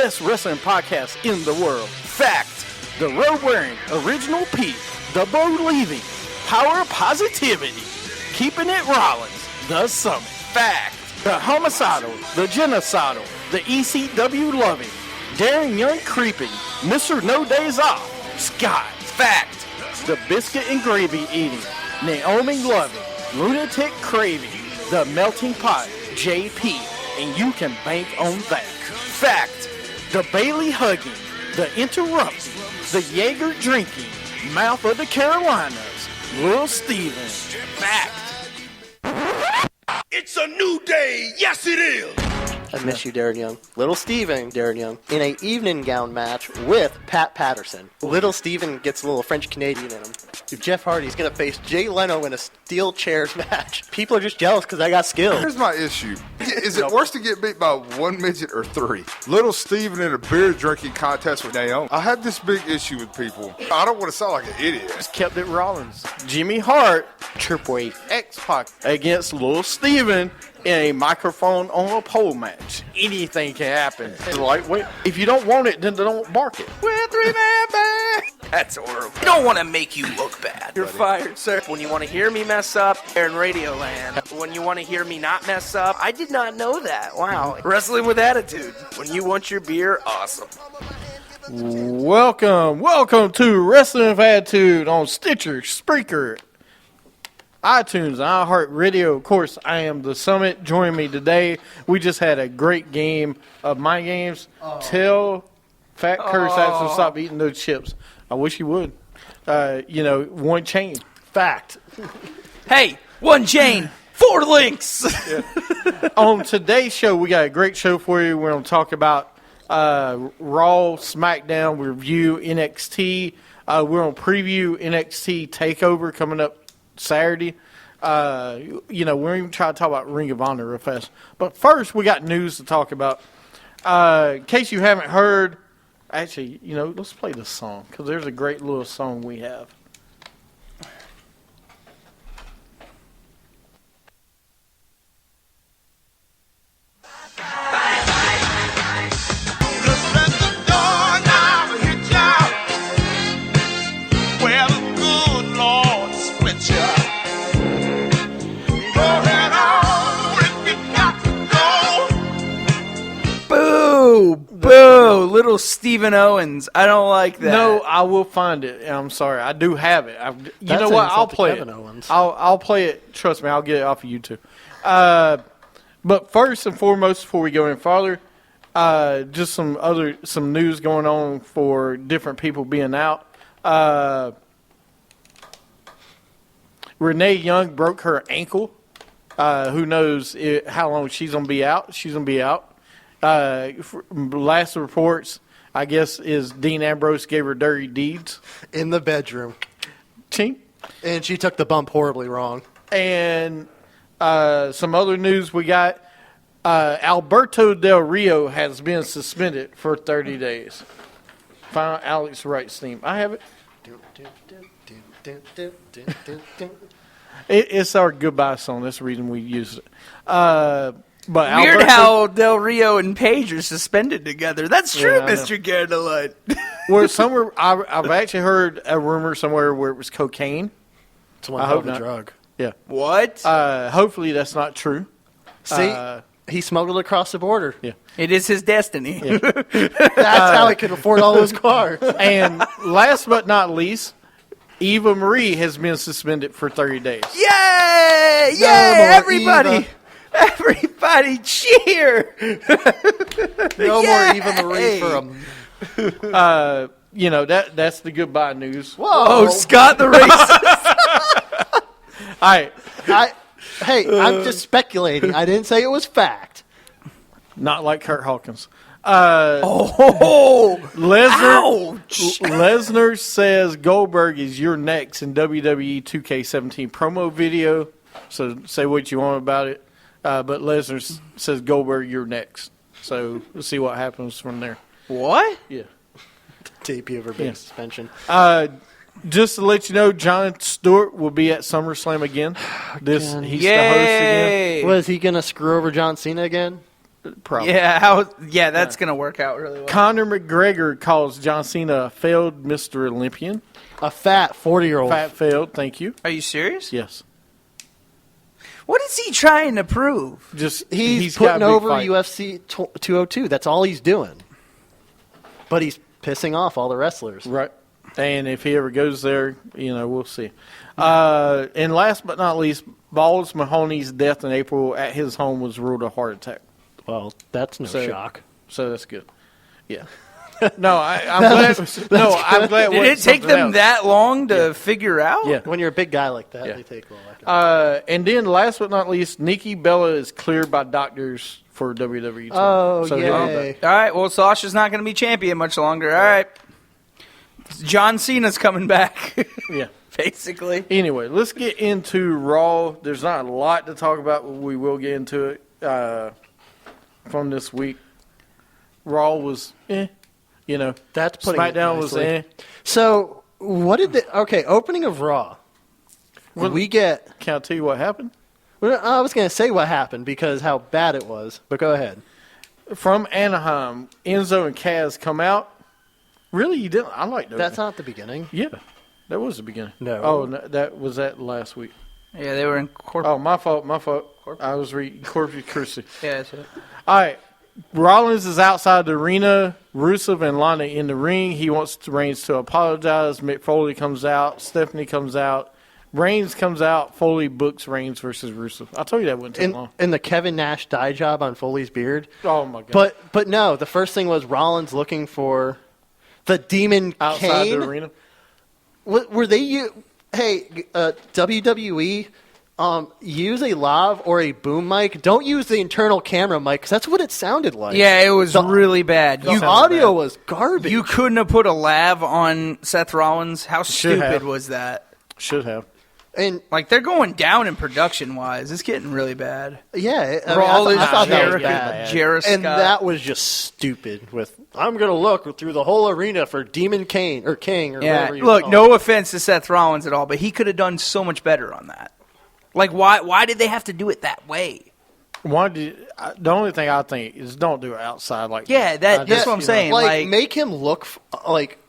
best wrestling podcast in the world. Fact, the road-wearing original Pete, the believing, power of positivity, keeping it Rollins, the Summit. Fact, the homicidal, the genocidal, the ECW-loving, daring young creeping, Mr. No Days Off, Scott. Fact, the biscuit and gravy eating, Naomi loving, lunatic craving, the melting pot, JP, and you can bank on that. Fact, the Bailey hugging, the interrupting, the Jaeger drinking, mouth of the Carolinas, Lil Steven. Fact. It's a new day. Yes, it is. I miss you, Darren Young. Little Steven, Darren Young, in a evening gown match with Pat Patterson. Little Steven gets a little French Canadian in him. Jeff Hardy's going to face Jay Leno in a steel chairs match. People are just jealous because I got skills. Here's my issue. Is it worse to get beat by one midget or three? Little Steven in a beer drinking contest with Naomi. I have this big issue with people. I don't want to sound like an idiot. Just kept it Rollins. Jimmy Hart, Triple H, X-Pac against Lil Steven in a microphone on a pole match. Anything can happen. It's like, wait, if you don't want it, then don't bark it. We're three-man band. That's horrible. I don't want to make you look bad. You're fired, sir. When you want to hear me mess up, they're in Radioland. When you want to hear me not mess up, I did not know that. Wow. Wrestling with Attitude. When you want your beer, awesome. Welcome to Wrestling with Attitude on Stitcher, Spreaker, iTunes, iHeartRadio. Of course, I am the Summit. Joining me today, we just had a great game of my games. Tell Fat Curse to stop eating those chips. I wish you would. One chain. Fact. Hey, one chain, 4 links. Yeah. On today's show, we got a great show for you. We're going to talk about Raw, Smackdown, review NXT. We're going to preview NXT Takeover coming up Saturday. We're even trying to talk about Ring of Honor real fast. But first, we got news to talk about. In case you haven't heard, actually, let's play this song because there's a great little song we have. Boo! Little Steven Owens. I don't like that. No, I will find it. I'm sorry. I do have it. You know what? I'll play it. I'll play it. Trust me. I'll get it off of YouTube. But first and foremost, before we go any farther, just some news going on for different people being out. Renee Young broke her ankle. Who knows how long she's going to be out? She's going to be out. Last reports, I guess, is Dean Ambrose gave her dirty deeds. In the bedroom. Ching. And she took the bump horribly wrong. And some other news we got. Alberto Del Rio has been suspended for 30 days. Find Alex Wright's theme. I have it. It's our goodbye song. That's the reason we used it. But weird how Del Rio and Paige are suspended together. That's true, yeah, Mr. Candlelight. Well, somewhere I've actually heard a rumor somewhere where it was cocaine. It's one hell of a drug. Yeah. What? Hopefully that's not true. See, he smuggled across the border. Yeah. It is his destiny. Yeah. That's how he could afford all those cars. And last but not least, Eva Marie has been suspended for 30 days. Yay! Yay! Everybody! Eva. Everybody cheer! No more Eva Marie for him. That's the goodbye news. Whoa! Oh, Scott the racist. All right. I'm just speculating. I didn't say it was fact. Not like Kurt Hawkins. Lesnar says Goldberg is your next in WWE 2K17 promo video. So say what you want about it. But Lesnar says Goldberg, you're next. So we'll see what happens from there. What? Yeah. TP over big suspension. Just to let you know, Jon Stewart will be at SummerSlam again. He's the host again. Was he going to screw over John Cena again? Probably. Yeah, that's going to work out really well. Conor McGregor calls John Cena a failed Mr. Olympian. A fat 40-year-old. Fat failed, thank you. Are you serious? Yes. What is he trying to prove? He's got putting a big over fight. UFC 202. That's all he's doing. But he's pissing off all the wrestlers. Right. And if he ever goes there, we'll see. And last but not least, Balls Mahoney's death in April at his home was ruled a heart attack. Well, that's no shock. So that's good. Yeah. No, I'm glad. I'm glad. Did it take them that long to figure out? Yeah. When you're a big guy like that, they take a while. And then last but not least, Nikki Bella is cleared by doctors for WWE. Oh, so yay. All right, well, Sasha's not going to be champion much longer. All right. John Cena's coming back. Yeah. Basically. Anyway, let's get into Raw. There's not a lot to talk about, but we will get into it from this week. Raw was That's putting Smackdown it was nicely. So, what did opening of Raw. We get... Can I tell you what happened? Well, I was going to say what happened because how bad it was, but go ahead. From Anaheim, Enzo and Kaz come out. Really? You didn't? I like those. That's not the beginning. Yeah. That was the beginning. No. Oh, that was that last week. Yeah, they were in corporate. Oh, my fault. I was reading Corpus Christi. Yeah, that's it. All right. Rollins is outside the arena. Rusev and Lana in the ring. He wants Reigns to apologize. Mick Foley comes out. Stephanie comes out. Reigns comes out. Foley books Reigns versus Rusev. I told you that wouldn't take long. And the Kevin Nash dye job on Foley's beard. Oh, my God. But no, the first thing was Rollins looking for the Demon outside Kane. the arena. Were they WWE, use a lav or a boom mic. Don't use the internal camera mic because that's what it sounded like. Yeah, it was really bad. The audio was garbage. You couldn't have put a lav on Seth Rollins. How stupid was that? Should have. And they're going down in production wise. It's getting really bad. Yeah, I thought that was bad. And that was just stupid. With I'm going to look through the whole arena for Demon Kane or King or whatever. Look, no offense to Seth Rollins at all, but he could have done so much better on that. Why did they have to do it that way? The only thing I think is don't do it outside like that. That's what I'm saying. Make him look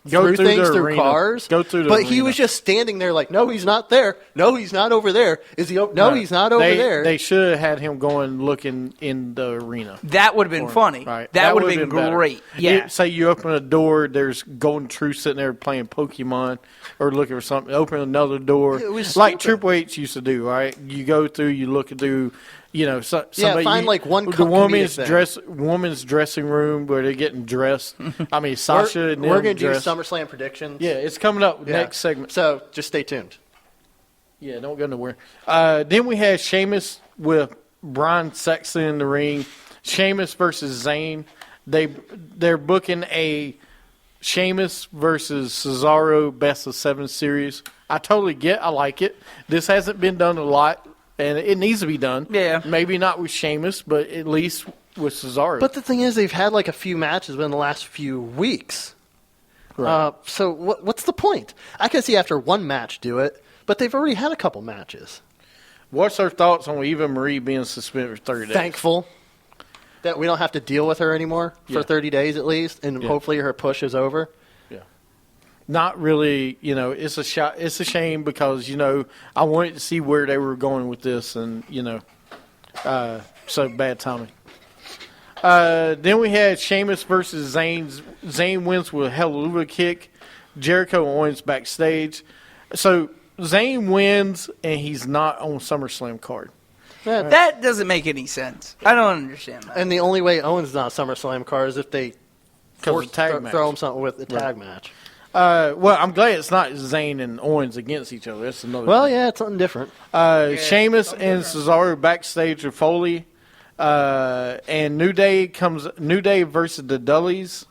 go through things through cars. Go through the but arena. He was just standing there like, no, he's not there. No, he's not over there. Is he? No, he's not over there. They should have had him going looking in the arena. That would have been funny. Right. That would have been great. Yeah. Say you open a door, there's Golden Truth sitting there playing Pokemon or looking for something. Open another door. It was like stupid. Triple H used to do, right? You go through, you look through, somebody, find one the woman's dressing room where they're getting dressed. I mean, Sasha and them we're going to do dressed. SummerSlam predictions. Yeah, it's coming up next segment. So just stay tuned. Yeah, don't go nowhere. Then we had Sheamus with Brian Saxon in the ring. Sheamus versus Zayn. They're booking a Sheamus versus Cesaro best of 7 series. I like it. This hasn't been done a lot, and it needs to be done. Yeah. Maybe not with Sheamus, but at least with Cesaro. But the thing is, they've had a few matches within the last few weeks. Right. So what's the point? I can see after one match do it, but they've already had a couple matches. What's our thoughts on Eva Marie being suspended for 30 days? Thankful that we don't have to deal with her anymore for 30 days at least, and hopefully her push is over. Yeah. Not really, it's a shame because, I wanted to see where they were going with this and, so bad timing. Then we had Sheamus versus Zayn. Zayn wins with a Hallelujah kick. Jericho Owens backstage. So Zayn wins and he's not on SummerSlam card. That doesn't make any sense. I don't understand that. And the only way Owens is not SummerSlam card is if they Throw him something with the tag match. Well, I'm glad it's not Zayn and Owens against each other. That's another thing. Yeah, it's something different. Sheamus and Cesaro backstage with Foley. And New Day versus the Dudleys.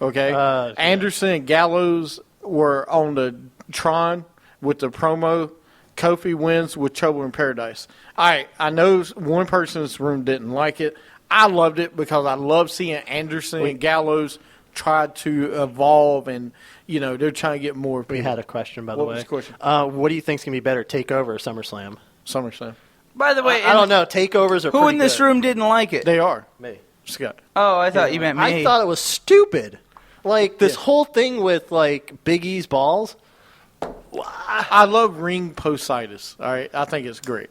Okay. Anderson and Gallows were on the Tron with the promo. Kofi wins with Trouble in Paradise. All right, I know one person in this room didn't like it. I loved it because I love seeing Anderson and Gallows try to evolve and, they're trying to get more people. We had a question, by the way. What was the question? What do you think is going to be better, TakeOver or SummerSlam? SummerSlam. By the way, I don't know. Takeovers are who pretty in this good. room didn't like it? They are. Me. Scott. Oh, I thought you meant me. I thought it was stupid. Like, this whole thing with, like, Big E's balls. I love ring postitis. All right, I think it's great.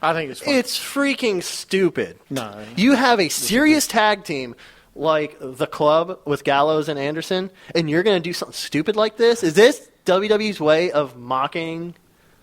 I think it's fun. It's freaking stupid. No. You have a serious tag team like the Club with Gallows and Anderson, and you're going to do something stupid like this? Is this WWE's way of mocking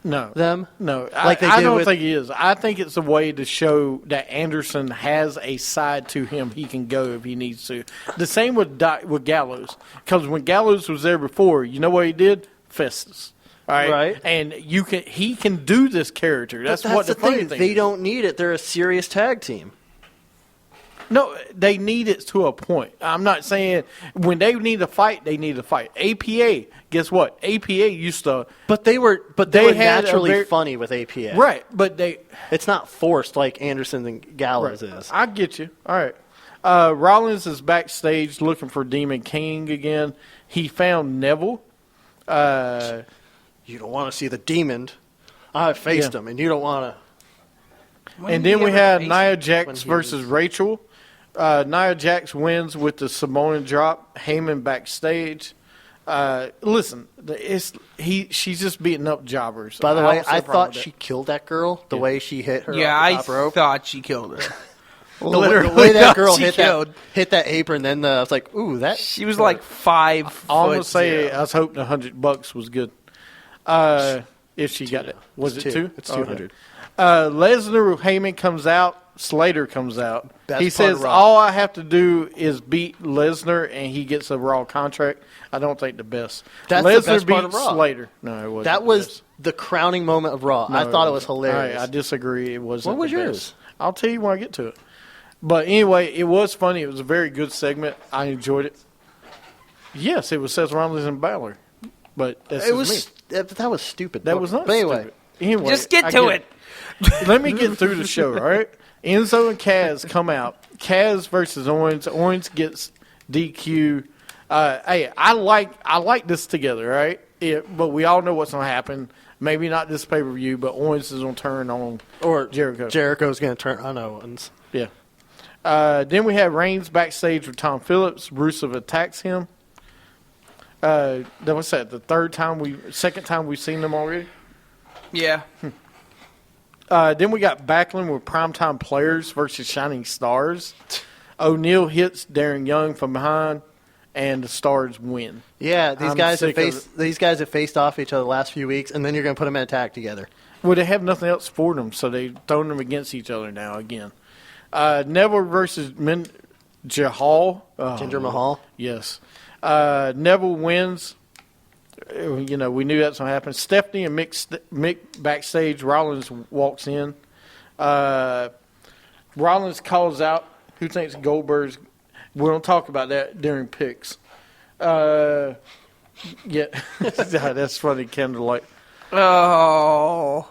them? No. Like they I did don't with- think it is. I think it's a way to show that Anderson has a side to him he can go if he needs to. The same with Gallows. Because when Gallows was there before, you know what he did? Festus. All right? Right. And he can do this character. That's what the funny thing They is. don't need it. They're a serious tag team. No, they need it to a point. I'm not saying when they need to fight, they need to fight. APA, guess what? APA used to. But they were They had a naturally very- funny with APA. Right, but they. It's not forced like Anderson and Gallows is. I get you. All right. Rollins is backstage looking for Demon King again. He found Neville. You don't want to see the demon. I faced him, and you don't want to. And then we had Nia when Jax he versus Rachel. Nia Jax wins with the Samoan drop. Heyman backstage. Listen, she's just beating up jobbers. By the I way, don't see a I problem thought with she that. killed that girl the way she hit her Yeah, off the I top rope. thought she killed her. The way that thought girl she hit killed. that apron, then I was like, ooh, that. She was like 5 foot. I'm gonna say zero. I was hoping $100 was good. If she got it, was it two? It's Okay. 200. Lesnar Heyman comes out. Slater comes out. Best He part says of Raw. all I have to do is beat Lesnar and he gets a Raw contract. I don't think the best. That's the Lesnar best beat part of Raw. Slater. No, it wasn't. That the was best. the crowning moment of Raw. No, I thought it was wasn't. hilarious. All right, I disagree. It wasn't. What was the yours? best. I'll tell you when I get to it. But anyway, it was funny. It was a very good segment. I enjoyed it. Yes, it was Seth Rollins and Balor. But that's It just was that was stupid. me. That was not But anyway, stupid. Anyway, Just get I to it. Let me get through the show, all right? Enzo and Kaz come out. Kaz versus Owens. Owens gets DQ. Hey, I like this together, right? But we all know what's going to happen. Maybe not this pay-per-view, but Owens is going to turn on or Jericho. Jericho's going to turn on Owens. Yeah. Then we have Reigns backstage with Tom Phillips. Rusev attacks him. Then what's that? Second time we've seen them already. Yeah. Then we got Backlund with Primetime Players versus Shining Stars. O'Neal hits Darren Young from behind, and the Stars win. Yeah, these I'm guys sick of have faced off each other the last few weeks, and then you're going to put them in a tag together. Well, they have nothing else for them, so they've thrown them against each other now again. Neville versus Jahal. Oh, Jinder Mahal. Yes. Neville wins. You know, we knew that's going to happen. Stephanie and Mick backstage. Rollins walks in. Rollins calls out who thinks Goldberg's. We don't talk about that during picks. Yeah. That's funny, Candlelight. Oh.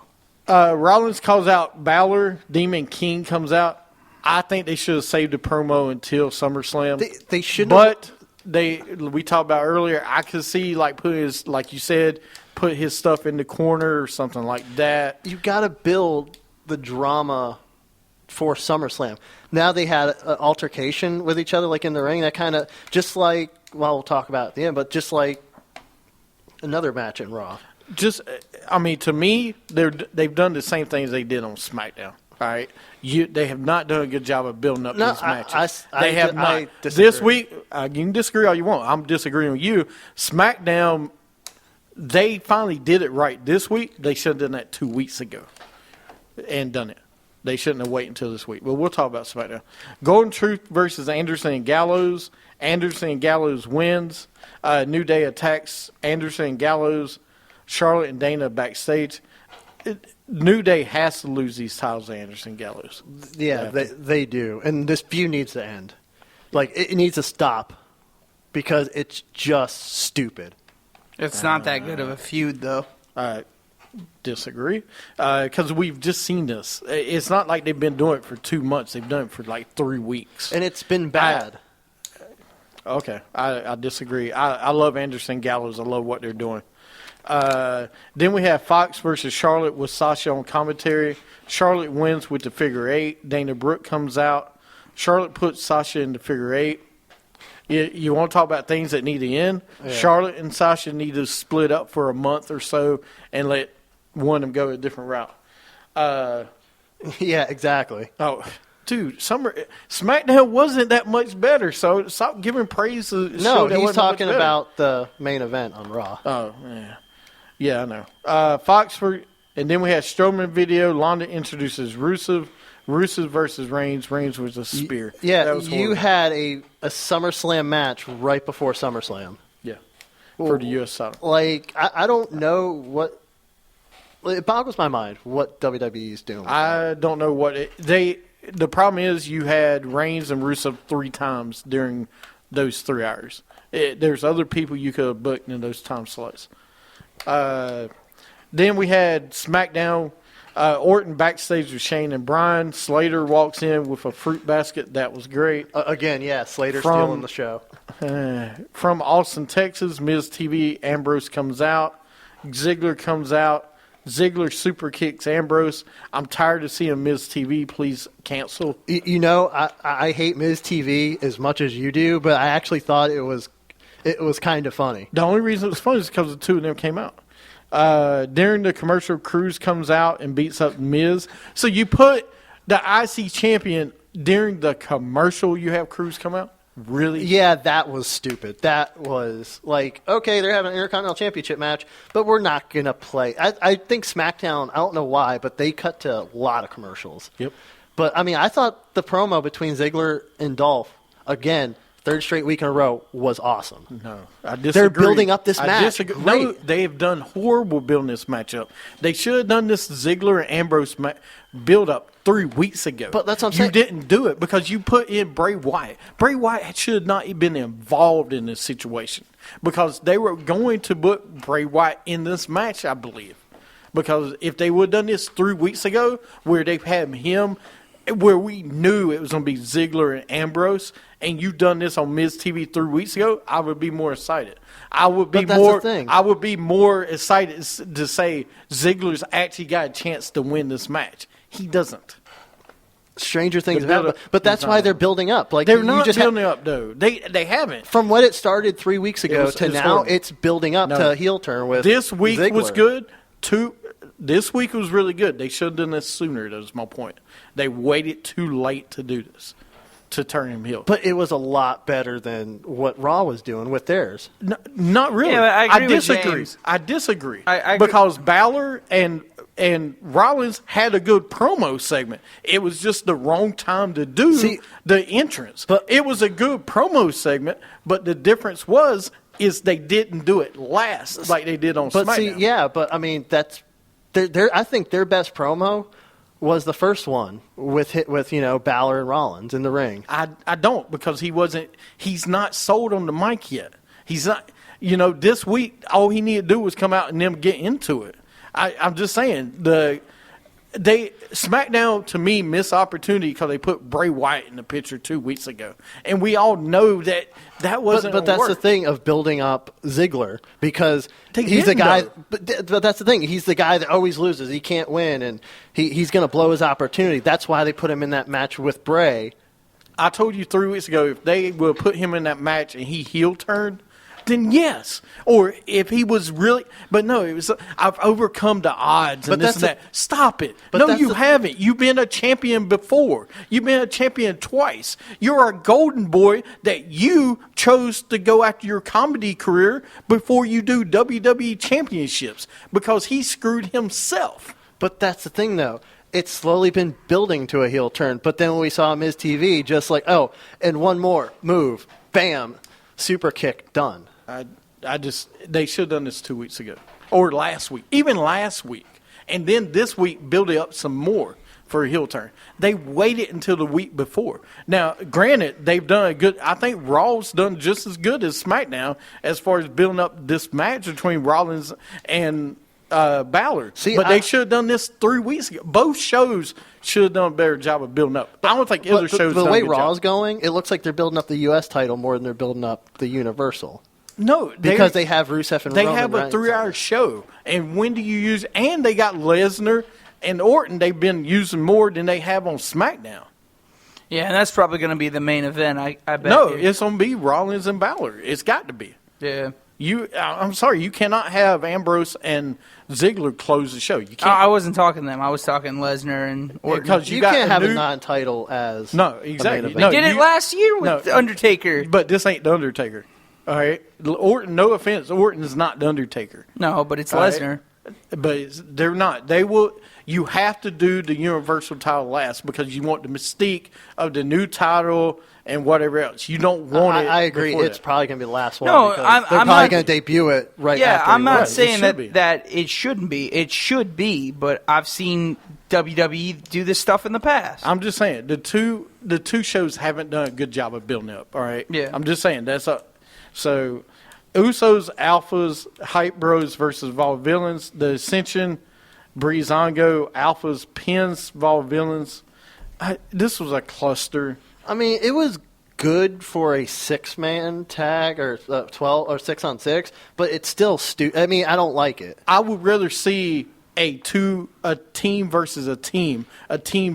Rollins calls out Balor. Demon King comes out. I think they should have saved the promo until SummerSlam. They shouldn't. But we talked about earlier, I could see put his, like you said, put his stuff in the corner or something like that. You got to build the drama for SummerSlam. Now they had an altercation with each other, like in the ring. That kind of just like, well, we'll talk about it at the end, but just like another match in Raw. To me, they've done the same things they did on SmackDown. All right, they have not done a good job of building up these matches. They have not. I disagree. This week, you can disagree all you want. I'm disagreeing with you. SmackDown, they finally did it right this week. They should have done that 2 weeks ago and done it. They shouldn't have waited until this week. But we'll talk about SmackDown. Golden Truth versus Anderson and Gallows. Anderson and Gallows wins. New Day attacks Anderson and Gallows. Charlotte and Dana backstage. New Day has to lose these titles to Anderson and Gallows. Yeah, they do. And this feud needs to end. Like, it needs to stop because it's just stupid. It's not that good of a feud, though. I disagree. Because we've just seen this. It's not like they've been doing it for 2 months. They've done it for 3 weeks. And it's been bad. Okay, I disagree. I love Anderson and Gallows. I love what they're doing. Then we have Fox versus Charlotte with Sasha on commentary. Charlotte wins with the figure 8. Dana Brooke comes out. Charlotte puts Sasha in the figure 8. You want to talk about things that need to end? Yeah. Charlotte and Sasha need to split up for a month or so and let one of them go a different route. Yeah, exactly. Oh, dude, SmackDown wasn't that much better, so stop giving praise to the show that he's talking much about the main event on Raw. Oh, yeah. Yeah, I know. And then we had Strowman video. Lana introduces Rusev. Rusev versus Reigns. Reigns was a spear. Yeah, you had a SummerSlam match right before SummerSlam. Yeah, for the U.S. title. Like, I don't know what... It boggles my mind what WWE is doing. I don't know what... The problem is you had Reigns and Rusev 3 times during those 3 hours. There's other people you could have booked in those time slots. Then we had SmackDown... Orton backstage with Shane and Bryan. Slater walks in with a fruit basket. That was great. Again, yeah, Slater stealing the show. From Austin, Texas, Miz TV, Ambrose comes out. Ziggler comes out. Ziggler super kicks Ambrose. I'm tired of seeing Miz TV. Please cancel. I hate Miz TV as much as you do, but I actually thought it was kind of funny. The only reason it was funny is because the 2 of them came out. During the commercial, Cruz comes out and beats up Miz. So you put the IC champion during the commercial, you have Cruz come out? Really? Yeah, that was stupid. That was like, okay, they're having an Intercontinental Championship match, but we're not going to play. I think SmackDown, I don't know why, but they cut to a lot of commercials. Yep. But, I mean, I thought the promo between Ziggler and Dolph, again, 3rd straight week in a row, was awesome. No, I disagree. They're building up this match. No, they have done horrible building this match up. They should have done this Ziggler and Ambrose build up 3 weeks ago. But that's what I'm saying. You didn't do it because you put in Bray Wyatt. Bray Wyatt should not have been involved in this situation because they were going to put Bray Wyatt in this match, I believe. Because if they would have done this 3 weeks ago where they had him, where we knew it was going to be Ziggler and Ambrose, and you done this on Miz TV 3 weeks ago, I would be more excited. I would be more excited to say Ziggler's actually got a chance to win this match. He doesn't. Stranger things have happened, but that's why they're building up. Like they're not building up, though. They haven't. From what it started 3 weeks ago to now, horrible. It's building up to a heel turn with this week Ziggler. Was good. This week was really good. They should have done this sooner. That's my point. They waited too late to do this, to turn him heel. But it was a lot better than what Raw was doing with theirs. No, not really. Yeah, I disagree. I disagree. Because Balor and Rollins had a good promo segment. It was just the wrong time to do the entrance. But it was a good promo segment, but the difference is they didn't do it last like they did on SmackDown. But I mean that's I think their best promo was the first one with Balor and Rollins in the ring. I don't because he's not sold on the mic yet. He's not. This week all he needed to do was come out and them get into it. I'm just saying SmackDown to me missed opportunity because they put Bray Wyatt in the picture 2 weeks ago, and we all know that wasn't. But that's the thing of building up Ziggler because he's the guy. But that's the thing. He's the guy that always loses. He can't win, and he's going to blow his opportunity. That's why they put him in that match with Bray. I told you 3 weeks ago if they will put him in that match and he heel turned, then yes. Or if he was really, but no, it was. I've overcome the odds and this and that. Stop it. No, you haven't. You've been a champion before. You've been a champion twice. You're a golden boy that you chose to go after your comedy career before you do WWE championships because he screwed himself. But that's the thing, though. It's slowly been building to a heel turn. But then when we saw Miz TV, just like, oh, and one more move, bam, super kick, done. They should have done this 2 weeks ago or last week, even last week. And then this week build it up some more for a heel turn. They waited until the week before. Now, granted, they've done a good, I think Raw's done just as good as SmackDown as far as building up this match between Rollins and Balor. But they should have done this 3 weeks ago. Both shows should have done a better job of building up. I don't think either show's done a good job. The way Raw's going, it looks like they're building up the U.S. title more than they're building up the Universal. No, because they have Rusev and they Roman have a Reigns 3-hour show. And when do you use? And they got Lesnar and Orton. They've been using more than they have on SmackDown. Yeah, and that's probably going to be the main event. I bet. No, it's going to be Rollins and Balor. It's got to be. Yeah. I'm sorry, you cannot have Ambrose and Ziggler close the show. You can't. I wasn't talking them. I was talking Lesnar and Orton. Because You got can't have a new- non-title as No, a main exactly. event. No, Did it last year with no. Undertaker. But this ain't the Undertaker. All right, Orton. No offense, Orton is not the Undertaker. No, but it's All right? Lesnar. But they're not. They will. You have to do the Universal title last because you want the mystique of the new title and whatever else. You don't want it. I agree. before It's that. probably going to be the last one. No, because I'm they're probably not- going to debut it right Yeah, after. I'm he not wins. saying should be. that it shouldn't be. It should be, but I've seen WWE do this stuff in the past. I'm just saying the two shows haven't done a good job of building up. All right. Yeah. I'm just saying that's a so. Usos, Alphas, Hype Bros versus Vaudevillains. The Ascension, Breezango, Alphas, Pins, Vaudevillains. This was a cluster. I mean, it was good for a 6-man tag or 12 or 6-on-6, but it's still I mean, I don't like it. I would rather see a team versus a team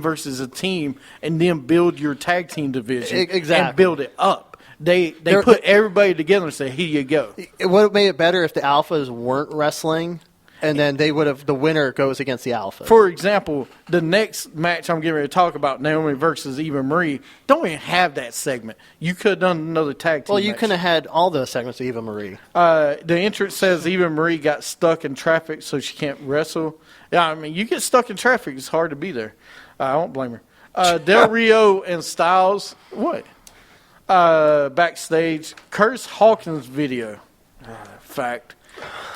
versus a team, and then build your tag team division Exactly. and build it up. They put everybody together and say, "Here you go." It would have made it better if the Alphas weren't wrestling, and then they would have the winner goes against the Alphas. For example, the next match I'm getting ready to talk about, Naomi versus Eva Marie, don't even have that segment. You could have done another tag team well, you match. could have had all those segments of Eva Marie. The entrance says Eva Marie got stuck in traffic, so she can't wrestle. Yeah, I mean, you get stuck in traffic, it's hard to be there. I don't blame her. Del Rio and Styles, what? Backstage, Curtis Hawkins video. Fact.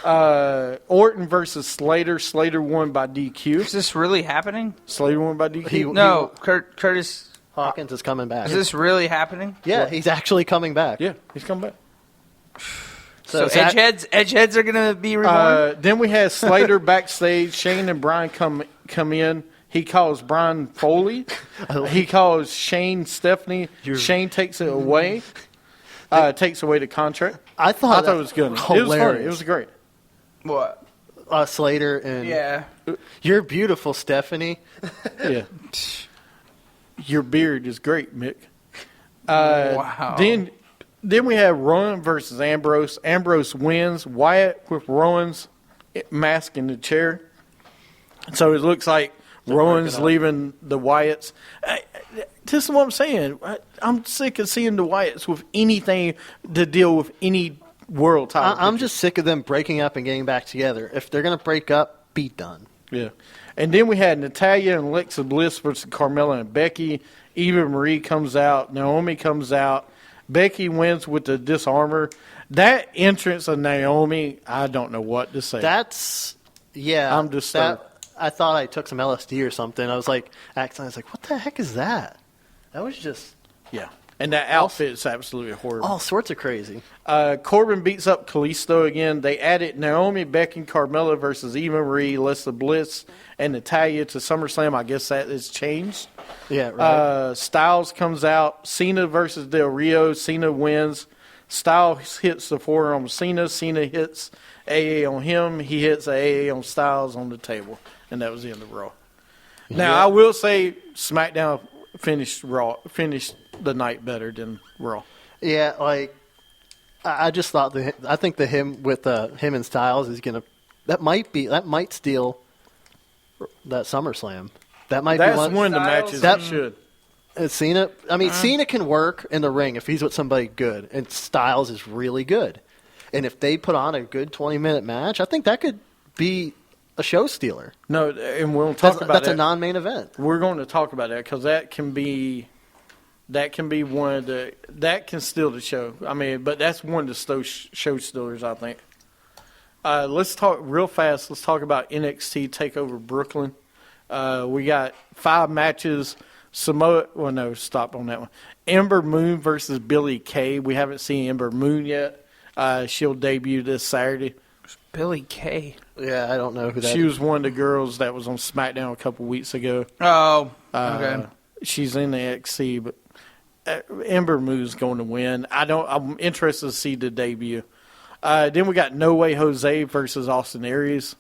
Orton versus Slater. Slater won by DQ. Is this really happening? Slater won by DQ. No, Curtis. Hawkins is coming back. Is this really happening? Yeah, he's actually coming back. Yeah, he's coming back. So Zach- edgeheads are going to be reborn? Then we had Slater backstage. Shane and Brian come in. He calls Brian Foley. He calls Shane Stephanie. Shane takes it away. Takes away the contract. I thought it was good. It was hilarious. funny. It was great. What? Slater and Yeah. You're beautiful, Stephanie. Yeah. Your beard is great, Mick. Wow. Then we have Rowan versus Ambrose. Ambrose wins. Wyatt with Rowan's mask in the chair. So it looks like Rowan's leaving the Wyatts. This is what I'm saying. I'm sick of seeing the Wyatts with anything to deal with any world title. I'm just sick of them breaking up and getting back together. If they're going to break up, be done. Yeah. And then we had Natalya and Alexa Bliss versus Carmella and Becky. Eva Marie comes out. Naomi comes out. Becky wins with the disarmor. That entrance of Naomi, I don't know what to say. I'm just I thought I took some LSD or something. I was like, what the heck is that? That was just yeah. And that outfit is absolutely horrible. all sorts of crazy. Corbin beats up Kalisto again. They added Naomi, Becky, and Carmella versus Eva Marie, Alexa Bliss, and Natalya to SummerSlam. I guess that has changed. Yeah, right. Styles comes out. Cena versus Del Rio. Cena wins. Styles hits the forearm on Cena. Cena hits AA on him. He hits AA on Styles on the table. And that was the end of Raw. Now, I will say SmackDown finished the night better than Raw. Yeah, like I just thought I think him and Styles is gonna that might steal that SummerSlam. That's one of the matches that should. Cena. I mean, Cena can work in the ring if he's with somebody good, and Styles is really good. And if they put on a good 20-minute match, I think that could be a show stealer. No, and we'll talk about that. That's a non-main event. We're going to talk about that because that can be one of the that can steal the show. I mean, but that's one of the show stealers, I think. Let's talk real fast. Let's talk about NXT Takeover Brooklyn. We got 5 matches. Stop on that one. Ember Moon versus Billie Kay. We haven't seen Ember Moon yet. She'll debut this Saturday. Billie Kay. Yeah, I don't know who that is. She was one of the girls that was on SmackDown a couple weeks ago. Oh, okay. She's in the NXT, but Ember Moon's going to win. I'm interested to see the debut. Then we got No Way Jose versus Austin Aries.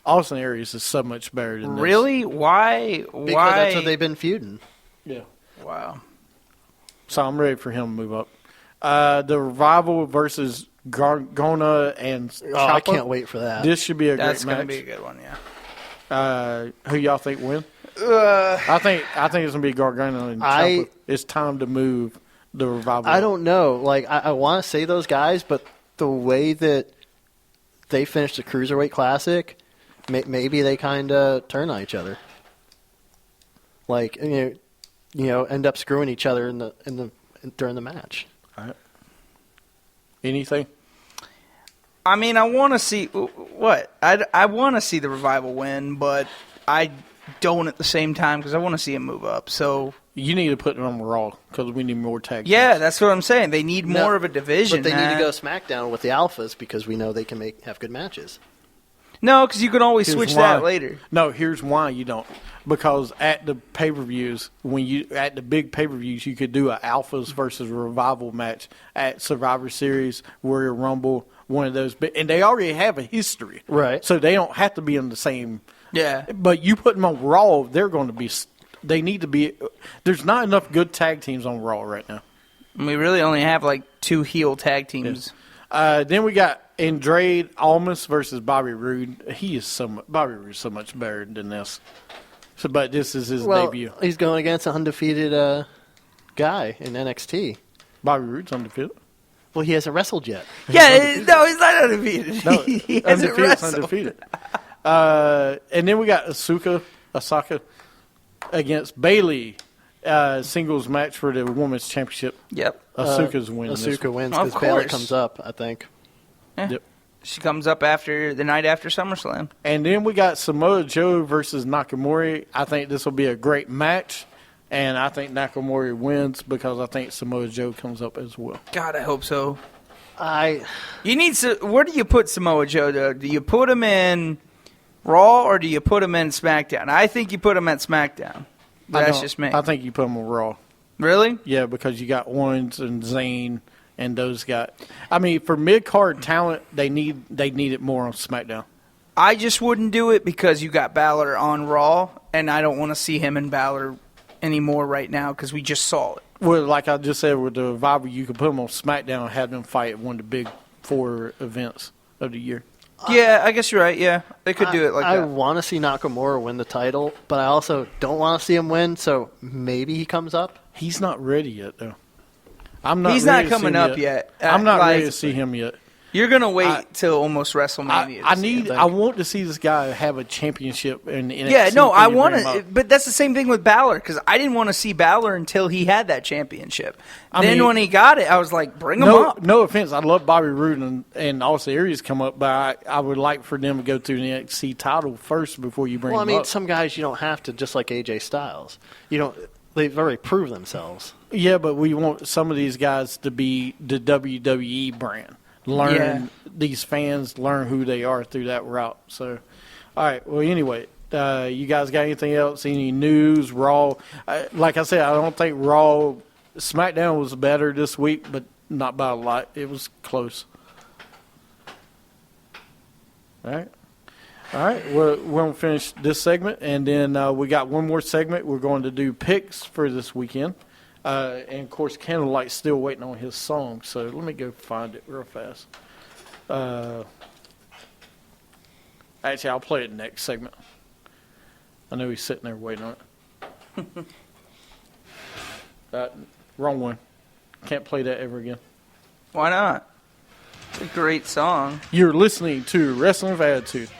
Austin Aries is so much better than this. Really? Why? Because that's what they've been feuding. Yeah. Wow. So I'm ready for him to move up. The Revival versus Gargano and Ciampa. Oh, I can't wait for that. This should be a That's great going to match. be a good one, yeah. Who y'all think win? I think it's going to be Gargano and Ciampa. It's time to move the Revival. I don't know. Like, I want to say those guys, but the way that they finished the Cruiserweight Classic, maybe they kind of turn on each other. Like, you know, end up screwing each other during the match. All right. Anything? I mean, I want to see what I want to see the Revival win, but I don't at the same time because I want to see him move up. So You need to put it on Raw because we need more tag teams. yeah, that's what I'm saying. They need more of a division. But they need to go SmackDown with the Alphas because we know they can have good matches. No, because you can always Here's switch why. that later. No, here's why you don't. Because at the pay-per-views, at the big pay-per-views, you could do an Alphas versus Revival match at Survivor Series, Warrior Rumble, one of those. And they already have a history. Right. So they don't have to be in the same. Yeah. But you put them on Raw, they're going to be. They need to be. There's not enough good tag teams on Raw right now. We really only have like 2 heel tag teams. Then we got Andrade Almas versus Bobby Roode. Bobby Roode's so much better than this. So, but this is his debut. He's going against an undefeated guy in NXT. Bobby Roode's undefeated. Well, he hasn't wrestled yet. Yeah, no, he's not undefeated. No, he hasn't wrestled. undefeated. And then we got Osaka against Bayley. Singles match for the women's championship. Yep. Asuka's winning. Asuka wins Of because Bayley course. comes up, I think. Yeah. Yep. She comes up after the night after SummerSlam. And then we got Samoa Joe versus Nakamura. I think this will be a great match. And I think Nakamura wins because I think Samoa Joe comes up as well. God, I hope so. You need where do you put Samoa Joe, though? Do you put him in Raw or do you put him in SmackDown? I think you put him at SmackDown. That's just me. I think you put him on Raw. Really? Yeah, because you got Owens and Zayn and those got. I mean, for mid-card talent, they need it more on SmackDown. I just wouldn't do it because you got Balor on Raw, and I don't want to see him and Balor anymore right now because we just saw it. Well, like I just said with the Revival, you could put them on SmackDown and have them fight at one of the big 4 events of the year. Yeah, I guess you're right. Yeah, they could do it like I that. want to see Nakamura win the title, but I also don't want to see him win, so maybe he comes up. He's not ready yet, though. He's not coming up yet. I'm not ready to see him yet. You're gonna wait till almost WrestleMania. I want to see this guy have a championship in NXT. Yeah, no, I want bring him to, up. but that's the same thing with Balor because I didn't want to see Balor until he had that championship. Then when he got it, I was like, bring him up. No offense, I love Bobby Roode and Austin Aries come up, but I would like for them to go through the NXT title first before you bring Well, I them mean, up. some guys you don't have to, just like AJ Styles. They've already proved themselves. Yeah, but we want some of these guys to be the WWE brand. These fans learn who they are through that route. So, all right. Well, anyway, you guys got anything else? Any news? Raw? Like I said, I don't think Raw. SmackDown was better this week, but not by a lot. It was close. All right. All right. We're going to finish this segment, and then we got one more segment. We're going to do picks for this weekend. And, of course, Candlelight's still waiting on his song, so let me go find it real fast. Actually, I'll play it next segment. I know he's sitting there waiting on it. Wrong one. Can't play that ever again. Why not? It's a great song. You're listening to Wrestling with Attitude.